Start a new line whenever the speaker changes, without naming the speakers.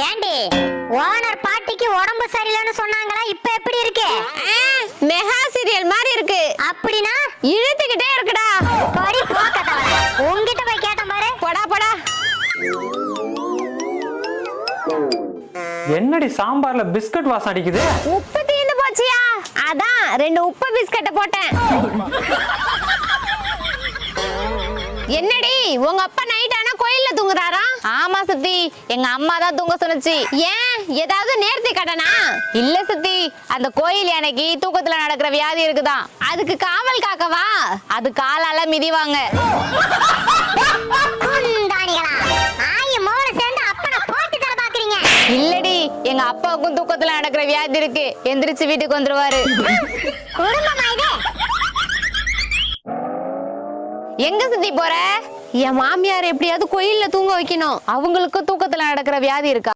ஏண்டி ஓனர் பாட்டிக்கு உடம்பு சரியில்லைன்னு சொன்னாங்களா? இப்ப எப்படி இருக்கு?
மெகா சீரியல் மாதிரி இருக்கு.
அப்படினா
இழுத்துக்கிட்டே இருக்குடா.
படி போக்கதவள. உன்கிட்ட போய் கேட்டேன் பாரு.
போடா போடா.
என்னடி சாம்பார்ல பிஸ்கட் வாசம் அடிக்குது?
உப்பு தீந்து போச்சியா? அதான் 2 உப்பு பிஸ்கட்ட போட்டேன். என்னடி உங்க அப்பா நைட் ஆனா கோயில்ல தூங்குறாரா? ஆமா சித்தி, எங்க அம்மா தான் தூங்க சொன்னுச்சு. ஏன் ஏதாவது நேர்த்தி கடனா? இல்ல சித்தி, அந்த கோயில் யானைக்கு தூக்கத்துல நடக்கிற வியாதி இருக்குதான், அதுக்கு காவல் காக்கவா? அது காலால மிதிவாங்க. இல்லடி, எங்க அப்பாவுக்கும் தூக்கத்துல நடக்கிற வியாதி இருக்கு. எந்திரிச்சு வீட்டுக்கு வந்துருவாரு. எங்க சுத்தி போற? என் மாமியார் எப்படியாவது கோயில்ல தூங்க வைக்கணும். அவங்களுக்கு தூக்கத்துல நடக்கிற வியாதி இருக்கா?